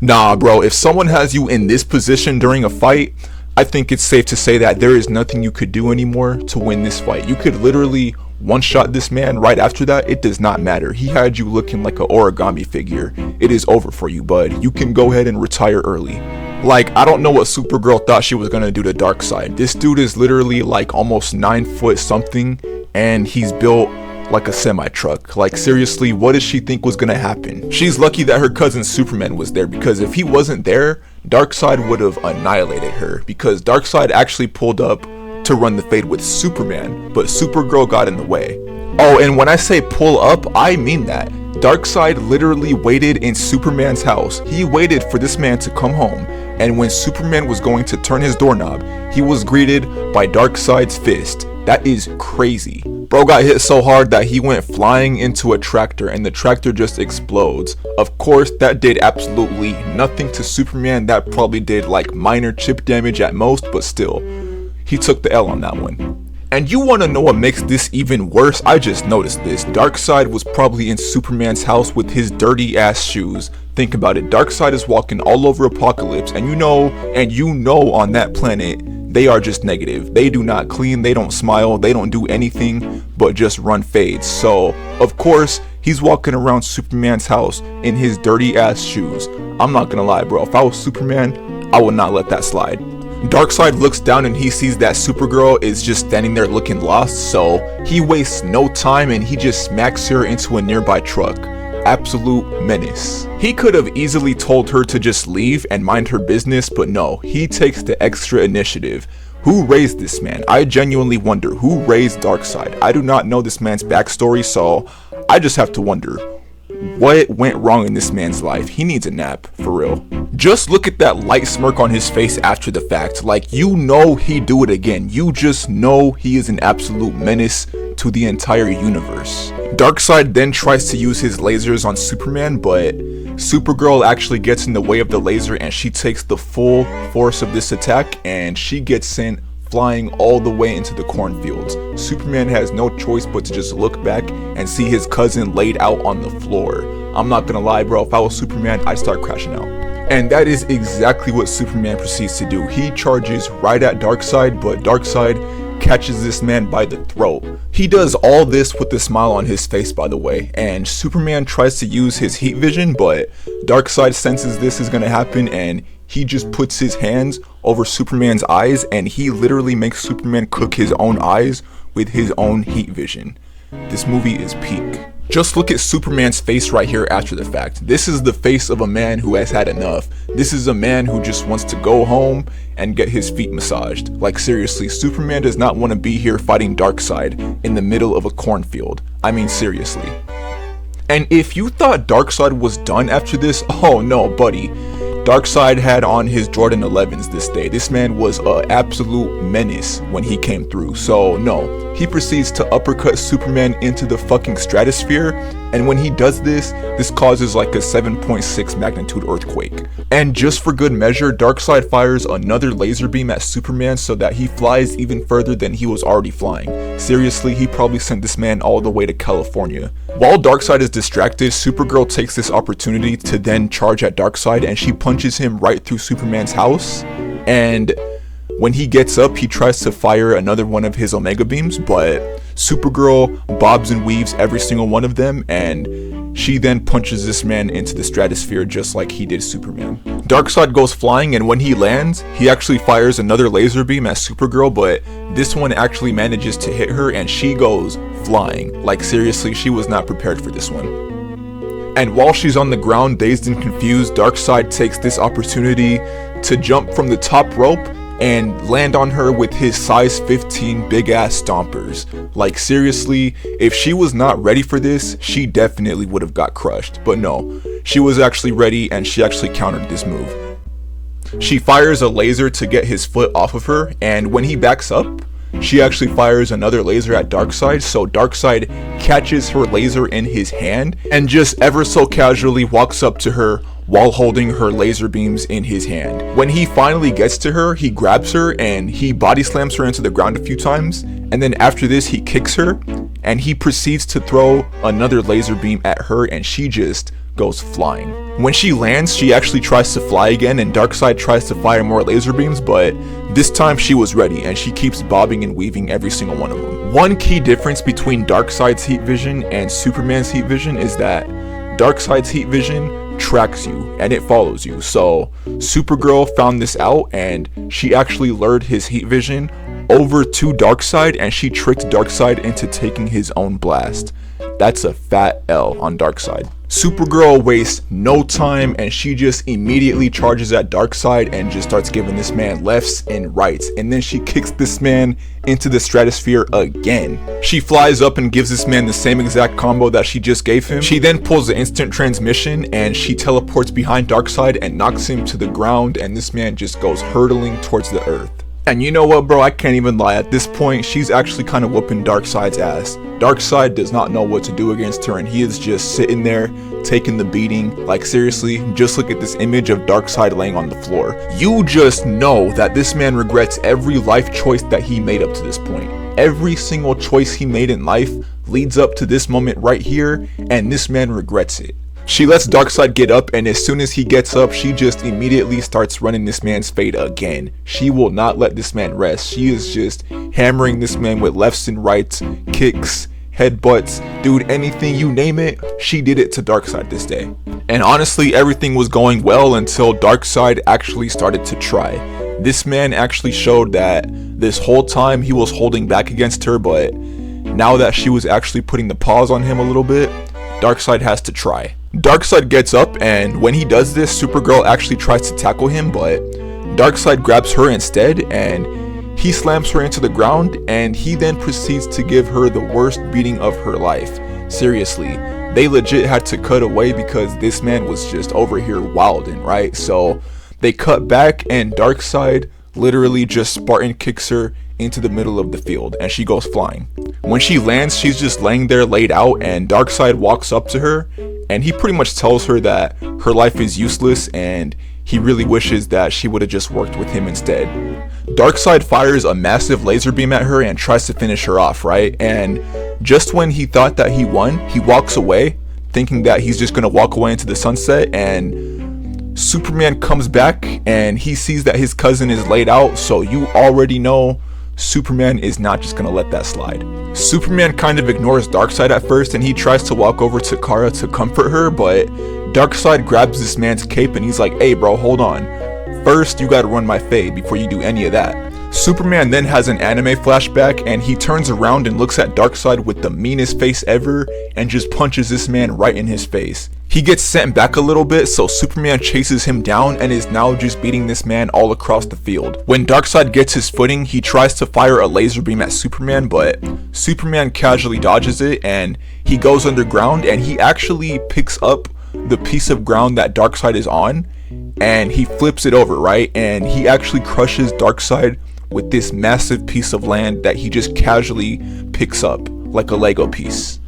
Nah, bro, if someone has you in this position during a fight, I think it's safe to say that there is nothing you could do anymore to win this fight. You could literally one-shot this man right after that. It does not matter. He had you looking like an origami figure. It is over for you, bud. You can go ahead and retire early. Like, I don't know what Supergirl thought she was gonna do to Darkseid. This dude is literally like almost 9 foot something, and he's built like a semi-truck. Like, seriously, what did she think was gonna happen? She's lucky that her cousin Superman was there, because if he wasn't there, Darkseid would have annihilated her, because Darkseid actually pulled up to run the fade with Superman, but Supergirl got in the way. Oh, and when I say pull up, I mean that. Darkseid literally waited in Superman's house. He waited for this man to come home, and when Superman was going to turn his doorknob, he was greeted by Darkseid's fist. That is crazy. Bro got hit so hard that he went flying into a tractor, and the tractor just explodes. Of course, that did absolutely nothing to Superman. That probably did like minor chip damage at most, but still, he took the L on that one. And you want to know what makes this even worse? I just noticed this. Darkseid was probably in Superman's house with his dirty ass shoes. Think about it. Darkseid is walking all over Apocalypse, and you know on that planet, they are just negative. They do not clean, they don't smile, they don't do anything but just run fades. So, of course, he's walking around Superman's house in his dirty ass shoes. I'm not gonna lie, bro. If I was Superman, I would not let that slide. Darkseid looks down and he sees that Supergirl is just standing there looking lost, so he wastes no time and he just smacks her into a nearby truck. Absolute menace. He could have easily told her to just leave and mind her business, but no, he takes the extra initiative. Who raised this man? I genuinely wonder who raised Darkseid. I do not know this man's backstory, so I just have to wonder, what went wrong in this man's life? He needs a nap, for real. Just look at that light smirk on his face after the fact. Like, you know he'd do it again. You just know he is an absolute menace to the entire universe. Darkseid then tries to use his lasers on Superman, but Supergirl actually gets in the way of the laser and she takes the full force of this attack and she gets sent flying all the way into the cornfields. Superman has no choice but to just look back and see his cousin laid out on the floor. I'm not gonna lie, bro, if I was Superman, I'd start crashing out. And that is exactly what Superman proceeds to do. He charges right at Darkseid, but Darkseid catches this man by the throat. He does all this with a smile on his face, by the way, and Superman tries to use his heat vision, but Darkseid senses this is gonna happen and he just puts his hands over Superman's eyes and he literally makes Superman cook his own eyes with his own heat vision. This movie is peak. Just look at Superman's face right here after the fact. This is the face of a man who has had enough. This is a man who just wants to go home and get his feet massaged. Like, seriously, Superman does not want to be here fighting Darkseid in the middle of a cornfield. I mean, seriously. And if you thought Darkseid was done after this, oh no, buddy. Darkseid had on his Jordan 11s this day. This man was an absolute menace when he came through. So no, he proceeds to uppercut Superman into the fucking stratosphere. And when he does this, this causes like a 7.6 magnitude earthquake. And just for good measure, Darkseid fires another laser beam at Superman so that he flies even further than he was already flying. Seriously, he probably sent this man all the way to California. While Darkseid is distracted, Supergirl takes this opportunity to then charge at Darkseid and she punches him right through Superman's house. And when he gets up, he tries to fire another one of his Omega beams, but Supergirl bobs and weaves every single one of them, and she then punches this man into the stratosphere just like he did Superman. Darkseid goes flying, and when he lands, he actually fires another laser beam at Supergirl, but this one actually manages to hit her and she goes flying. Like, seriously, she was not prepared for this one. And while she's on the ground, dazed and confused, Darkseid takes this opportunity to jump from the top rope and land on her with his size 15 big ass stompers. Like, seriously, if she was not ready for this, she definitely would have got crushed. But no, she was actually ready and she actually countered this move. She fires a laser to get his foot off of her, and when he backs up, she actually fires another laser at Darkseid, so Darkseid catches her laser in his hand and just ever so casually walks up to her while holding her laser beams in his hand. When he finally gets to her, he grabs her and he body slams her into the ground a few times, and then after this he kicks her and he proceeds to throw another laser beam at her and she just goes flying. When she lands, she actually tries to fly again, and Darkseid tries to fire more laser beams, but this time she was ready, and she keeps bobbing and weaving every single one of them. One key difference between Darkseid's heat vision and Superman's heat vision is that Darkseid's heat vision tracks you and it follows you. So Supergirl found this out, and she actually lured his heat vision over to Darkseid, and she tricked Darkseid into taking his own blast. That's a fat L on Darkseid. Supergirl wastes no time, and she just immediately charges at Darkseid and just starts giving this man lefts and rights, and then she kicks this man into the stratosphere again. She flies up and gives this man the same exact combo that she just gave him. She then pulls the instant transmission and she teleports behind Darkseid and knocks him to the ground, and this man just goes hurtling towards the earth. And you know what, bro, I can't even lie, at this point she's actually kind of whooping Darkseid's ass. Darkseid does not know what to do against her, and he is just sitting there taking the beating. Like, seriously, just look at this image of Darkseid laying on the floor. You just know that this man regrets every life choice that he made up to this point. Every single choice he made in life leads up to this moment right here, and this man regrets it. She lets Darkseid get up, and as soon as he gets up, she just immediately starts running this man's fade again. She will not let this man rest. She is just hammering this man with lefts and rights, kicks, headbutts, dude, anything, you name it, she did it to Darkseid this day. And honestly, everything was going well until Darkseid actually started to try. This man actually showed that this whole time he was holding back against her, but now that she was actually putting the pause on him a little bit, Darkseid has to try. Darkseid gets up, and when he does this, Supergirl actually tries to tackle him, but Darkseid grabs her instead, and he slams her into the ground, and he then proceeds to give her the worst beating of her life. Seriously, they legit had to cut away because this man was just over here wilding, right? So they cut back, and Darkseid literally just Spartan kicks her into the middle of the field, and she goes flying. When she lands, she's just laying there laid out, and Darkseid walks up to her, and he pretty much tells her that her life is useless and he really wishes that she would have just worked with him instead. Darkseid fires a massive laser beam at her and tries to finish her off, right? And just when he thought that he won, he walks away, thinking that he's just gonna walk away into the sunset, and Superman comes back and he sees that his cousin is laid out, so you already know Superman is not just gonna let that slide. Superman kind of ignores Darkseid at first, and he tries to walk over to Kara to comfort her, but Darkseid grabs this man's cape and he's like, hey bro, hold on. First, you gotta run my fade before you do any of that. Superman then has an anime flashback, and he turns around and looks at Darkseid with the meanest face ever and just punches this man right in his face. He gets sent back a little bit, so Superman chases him down and is now just beating this man all across the field. When Darkseid gets his footing, he tries to fire a laser beam at Superman, but Superman casually dodges it, and he goes underground, and he actually picks up the piece of ground that Darkseid is on, and he flips it over, right? And he actually crushes Darkseid with this massive piece of land that he just casually picks up like a Lego piece.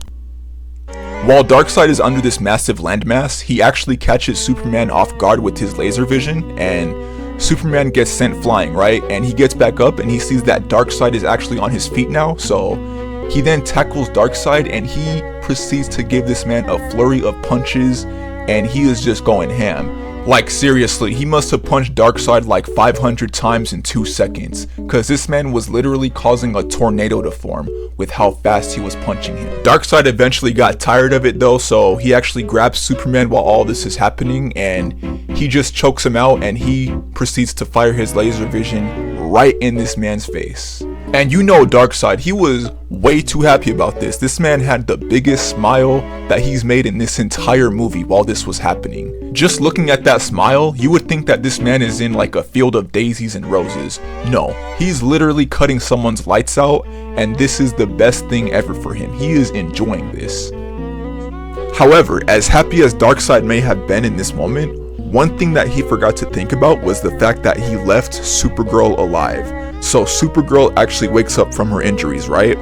While Darkseid is under this massive landmass, he actually catches Superman off guard with his laser vision, and Superman gets sent flying, right? And he gets back up and he sees that Darkseid is actually on his feet now, so he then tackles Darkseid and he proceeds to give this man a flurry of punches, and he is just going ham. Like, seriously, he must have punched Darkseid like 500 times in 2 seconds, cause this man was literally causing a tornado to form with how fast he was punching him. Darkseid eventually got tired of it though, so he actually grabs Superman while all this is happening, and he just chokes him out, and he proceeds to fire his laser vision right in this man's face. And you know Darkseid, he was way too happy about this. This man had the biggest smile that he's made in this entire movie while this was happening. Just looking at that smile, you would think that this man is in like a field of daisies and roses. No, he's literally cutting someone's lights out, and this is the best thing ever for him. He is enjoying this. However, as happy as Darkseid may have been in this moment, one thing that he forgot to think about was the fact that he left Supergirl alive. So Supergirl actually wakes up from her injuries, right?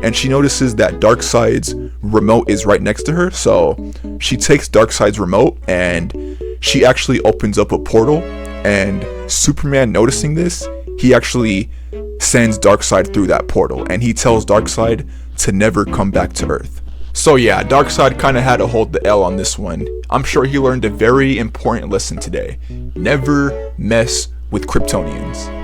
And she notices that Darkseid's remote is right next to her, so she takes Darkseid's remote and she actually opens up a portal, and Superman, noticing this, he actually sends Darkseid through that portal, and he tells Darkseid to never come back to Earth. So yeah, Darkseid kinda had to hold the L on this one. I'm sure he learned a very important lesson today. Never mess with Kryptonians.